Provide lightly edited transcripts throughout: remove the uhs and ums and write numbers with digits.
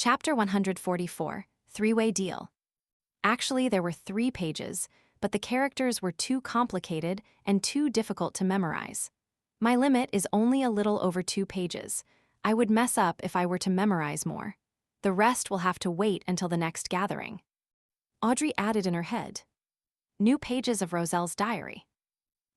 Chapter 144, Three-Way Deal. Actually, there were 3 pages, but the characters were too complicated and too difficult to memorize. My limit is only a little over 2 pages. I would mess up if I were to memorize more. The rest will have to wait until the next gathering. Audrey added in her head. New pages of Roselle's diary.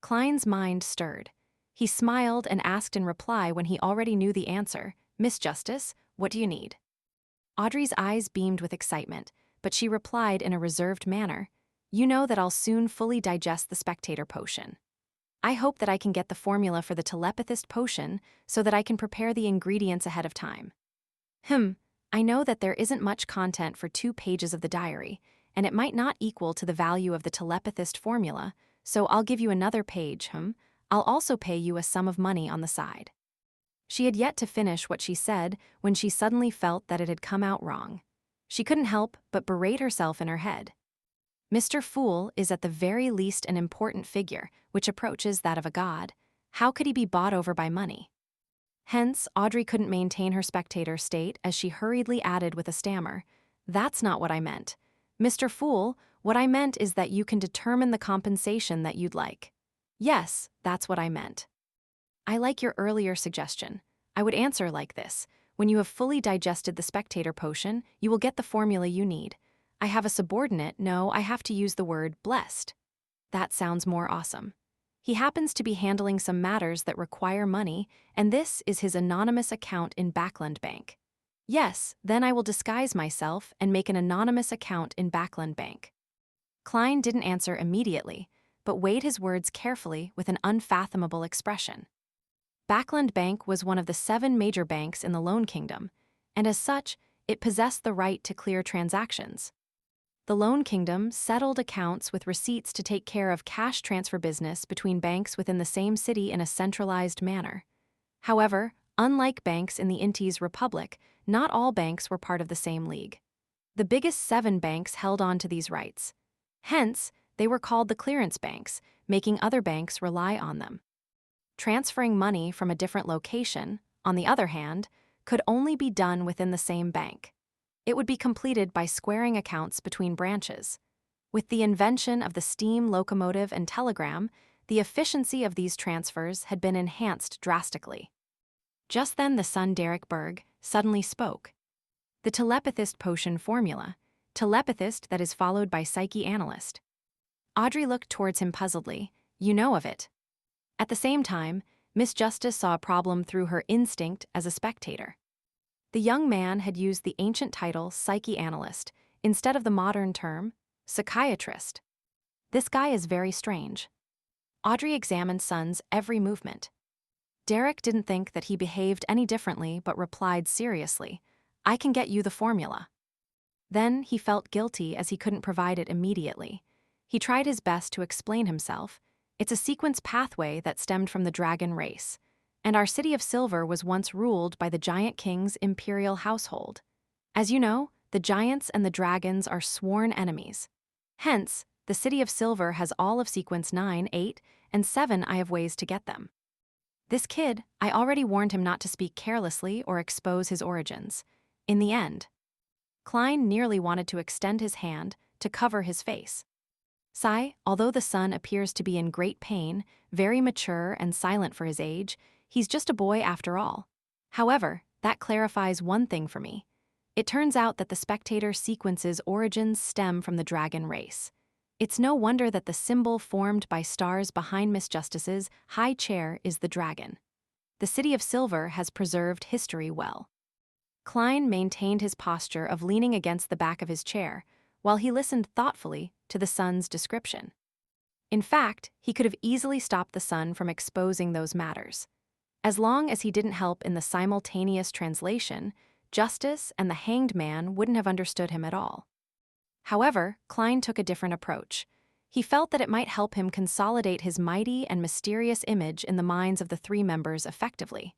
Klein's mind stirred. He smiled and asked in reply when he already knew the answer, "Miss Justice, what do you need?" Audrey's eyes beamed with excitement, but she replied in a reserved manner, "You know that I'll soon fully digest the Spectator potion. I hope that I can get the formula for the Telepathist potion so that I can prepare the ingredients ahead of time." I know that there isn't much content for 2 pages of the diary, and it might not equal to the value of the Telepathist formula, so I'll give you another page, I'll also pay you a sum of money on the side. She had yet to finish what she said when she suddenly felt that it had come out wrong. She couldn't help but berate herself in her head. Mr. Fool is at the very least an important figure, which approaches that of a god. How could he be bought over by money? Hence, Audrey couldn't maintain her spectator state as she hurriedly added with a stammer, "That's not what I meant. Mr. Fool, what I meant is that you can determine the compensation that you'd like." "Yes, that's what I meant." "I like your earlier suggestion. I would answer like this. When you have fully digested the Spectator potion, you will get the formula you need. I have a subordinate, no, I have to use the word blessed. That sounds more awesome. He happens to be handling some matters that require money, and this is his anonymous account in Backland Bank. Yes, then I will disguise myself and make an anonymous account in Backland Bank." Klein didn't answer immediately, but weighed his words carefully with an unfathomable expression. Backland Bank was one of the 7 major banks in the Loan Kingdom, and as such, it possessed the right to clear transactions. The Loan Kingdom settled accounts with receipts to take care of cash transfer business between banks within the same city in a centralized manner. However, unlike banks in the Intes Republic, not all banks were part of the same league. The biggest 7 banks held on to these rights. Hence, they were called the clearance banks, making other banks rely on them. Transferring money from a different location, on the other hand, could only be done within the same bank. It would be completed by squaring accounts between branches. With the invention of the steam locomotive and telegram, the efficiency of these transfers had been enhanced drastically. Just then the son Derek Berg suddenly spoke. "The telepathist potion formula, telepathist that is followed by psyche analyst." Audrey looked towards him puzzledly. "You know of it." At the same time, Miss Justice saw a problem through her instinct as a spectator. The young man had used the ancient title psyche analyst instead of the modern term psychiatrist. This guy is very strange. Audrey examined Son's every movement. Derek didn't think that he behaved any differently but replied seriously, "I can get you the formula." Then he felt guilty as he couldn't provide it immediately. He tried his best to explain himself. "It's a sequence pathway that stemmed from the dragon race, and our city of Silver was once ruled by the Giant King's imperial household. As you know, the giants and the dragons are sworn enemies. Hence, the city of Silver has all of sequence 9, 8, and 7. I have ways to get them. This kid, I already warned him not to speak carelessly or expose his origins. In the end." Klein nearly wanted to extend his hand to cover his face. "Sai, although the son appears to be in great pain, very mature and silent for his age, he's just a boy after all. However, that clarifies one thing for me. It turns out that the Spectator sequence's origins stem from the dragon race. It's no wonder that the symbol formed by stars behind Miss Justice's high chair is the dragon. The city of Silver has preserved history well." Klein maintained his posture of leaning against the back of his chair, while he listened thoughtfully to the son's description. In fact, he could have easily stopped the son from exposing those matters. As long as he didn't help in the simultaneous translation, Justice and the hanged man wouldn't have understood him at all. However, Klein took a different approach. He felt that it might help him consolidate his mighty and mysterious image in the minds of the 3 members effectively.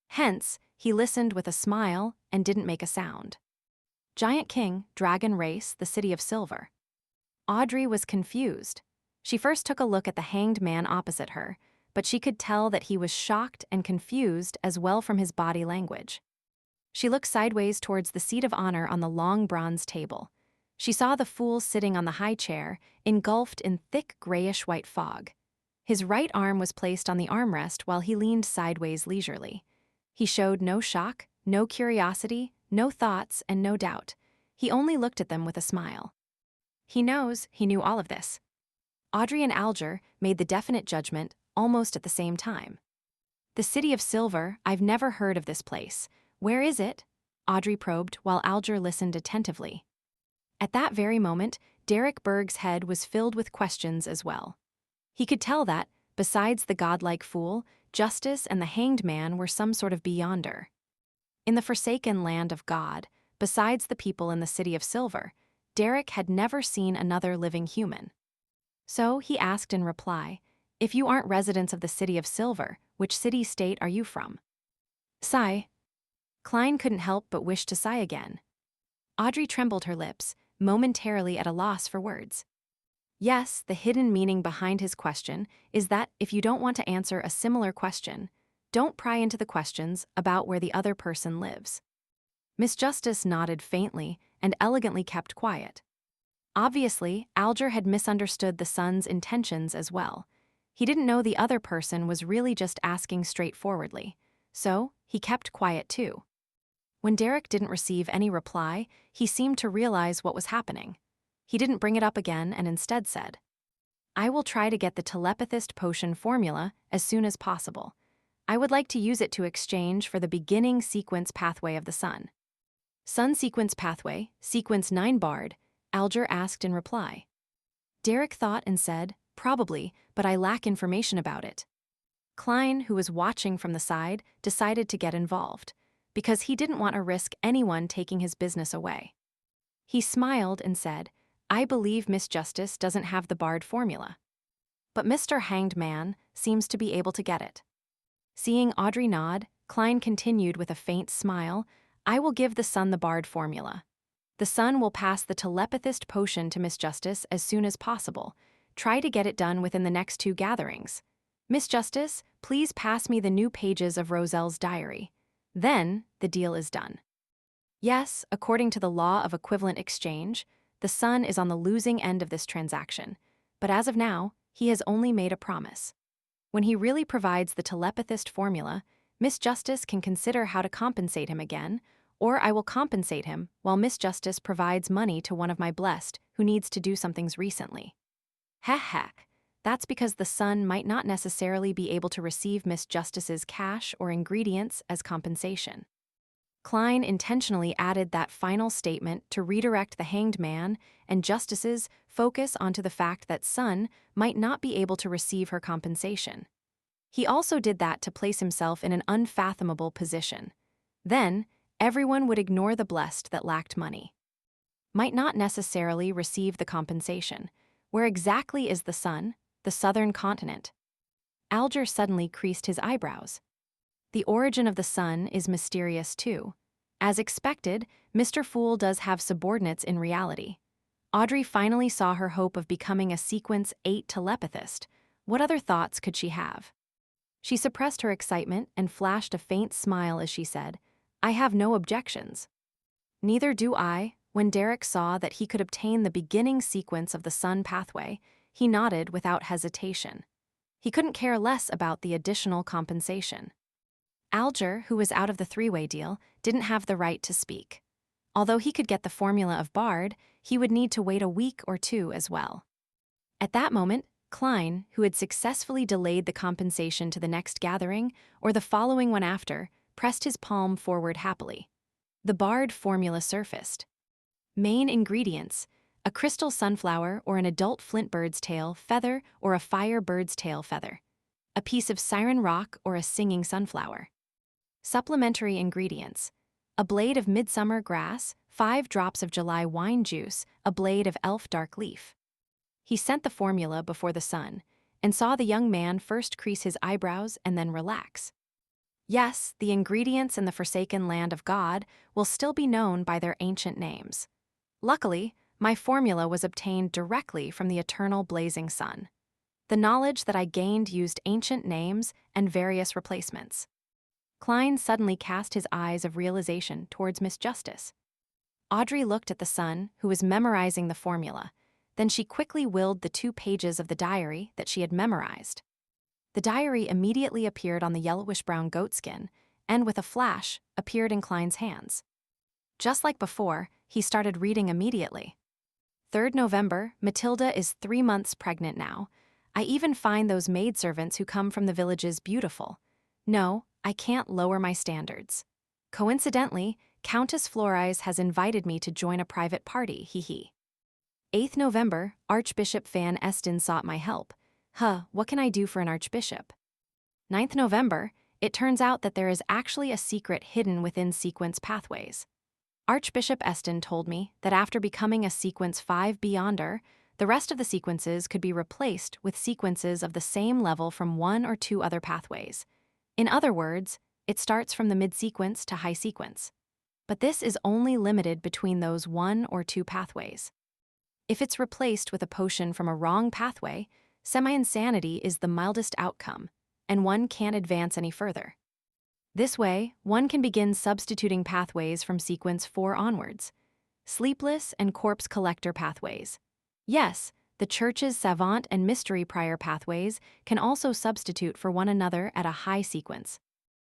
Hence, he listened with a smile and didn't make a sound. Giant King, Dragon Race, the City of Silver. Audrey was confused. She first took a look at the hanged man opposite her, but she could tell that he was shocked and confused as well from his body language. She looked sideways towards the seat of honor on the long bronze table. She saw the fool sitting on the high chair, engulfed in thick grayish-white fog. His right arm was placed on the armrest while he leaned sideways leisurely. He showed no shock, no curiosity, no thoughts, and no doubt. He only looked at them with a smile. He knew all of this. Audrey and Alger made the definite judgment almost at the same time. The City of Silver, I've never heard of this place. Where is it? Audrey probed while Alger listened attentively. At that very moment, Derek Berg's head was filled with questions as well. He could tell that, besides the godlike fool, Justice and the Hanged Man were some sort of beyonder. In the forsaken land of God, besides the people in the City of Silver, Derek had never seen another living human. So he asked in reply, "If you aren't residents of the City of Silver, which city-state are you from?" Sigh. Klein couldn't help but wish to sigh again. Audrey trembled her lips, momentarily at a loss for words. Yes, the hidden meaning behind his question is that if you don't want to answer a similar question, don't pry into the questions about where the other person lives. Miss Justice nodded faintly and elegantly kept quiet. Obviously, Alger had misunderstood the son's intentions as well. He didn't know the other person was really just asking straightforwardly, so he kept quiet too. When Derek didn't receive any reply, he seemed to realize what was happening. He didn't bring it up again and instead said, "I will try to get the telepathist potion formula as soon as possible. I would like to use it to exchange for the beginning sequence pathway of the sun." "Sun sequence pathway, sequence 9 Bard," Alger asked in reply. Derek thought and said, "Probably, but I lack information about it." Klein, who was watching from the side, decided to get involved, because he didn't want to risk anyone taking his business away. He smiled and said, "I believe Miss Justice doesn't have the Bard formula. But Mr. Hanged Man seems to be able to get it." Seeing Audrey nod, Klein continued with a faint smile, "I will give the sun the Bard formula. The sun will pass the telepathist potion to Miss Justice as soon as possible. Try to get it done within the next 2 gatherings. Miss Justice, please pass me the new pages of Roselle's diary. Then, the deal is done." Yes, according to the law of equivalent exchange, the sun is on the losing end of this transaction, but as of now, he has only made a promise. When he really provides the telepathist formula, Miss Justice can consider how to compensate him again, or I will compensate him while Miss Justice provides money to one of my blessed who needs to do some things recently. Heck, that's because the sun might not necessarily be able to receive Miss Justice's cash or ingredients as compensation. Klein intentionally added that final statement to redirect the Hanged Man and Justice's focus onto the fact that Sun might not be able to receive her compensation. He also did that to place himself in an unfathomable position. Then, everyone would ignore the blessed that lacked money. Might not necessarily receive the compensation. Where exactly is the sun, the southern continent? Alger suddenly creased his eyebrows. The origin of the sun is mysterious too. As expected, Mr. Fool does have subordinates in reality. Audrey finally saw her hope of becoming a Sequence 8 telepathist. What other thoughts could she have? She suppressed her excitement and flashed a faint smile as she said, "I have no objections." "Neither do I." When Derek saw that he could obtain the beginning sequence of the sun pathway, he nodded without hesitation. He couldn't care less about the additional compensation. Alger, who was out of the 3-way deal, didn't have the right to speak. Although he could get the formula of Bard, he would need to wait a week or 2 as well. At that moment, Klein, who had successfully delayed the compensation to the next gathering, or the following one after, pressed his palm forward happily. The Bard formula surfaced. Main ingredients: a crystal sunflower or an adult flint bird's tail feather or a fire bird's tail feather. A piece of siren rock or a singing sunflower. Supplementary ingredients: a blade of midsummer grass, 5 drops of July wine juice, a blade of elf dark leaf. He sent the formula before the sun, and saw the young man first crease his eyebrows and then relax. Yes, the ingredients in the forsaken land of God will still be known by their ancient names. Luckily, my formula was obtained directly from the eternal blazing sun. The knowledge that I gained used ancient names and various replacements. Klein suddenly cast his eyes of realization towards Miss Justice. Audrey looked at the son, who was memorizing the formula. Then she quickly willed the 2 pages of the diary that she had memorized. The diary immediately appeared on the yellowish-brown goatskin, and with a flash, appeared in Klein's hands. Just like before, he started reading immediately. 3rd November, Matilda is 3 months pregnant now. I even find those maidservants who come from the villages beautiful. No, I can't lower my standards. Coincidentally, Countess Flores has invited me to join a private party, hee. 8th November, Archbishop Van Esten sought my help. What can I do for an archbishop? 9th November, it turns out that there is actually a secret hidden within sequence pathways. Archbishop Esten told me that after becoming a sequence 5 Beyonder, the rest of the sequences could be replaced with sequences of the same level from 1 or 2 other pathways. In other words, it starts from the mid-sequence to high sequence. But this is only limited between those 1 or 2 pathways. If it's replaced with a potion from a wrong pathway, semi-insanity is the mildest outcome, and one can't advance any further. This way, one can begin substituting pathways from sequence 4 onwards. Sleepless and corpse collector pathways. Yes, the Church's savant and mystery prior pathways can also substitute for one another at a high sequence.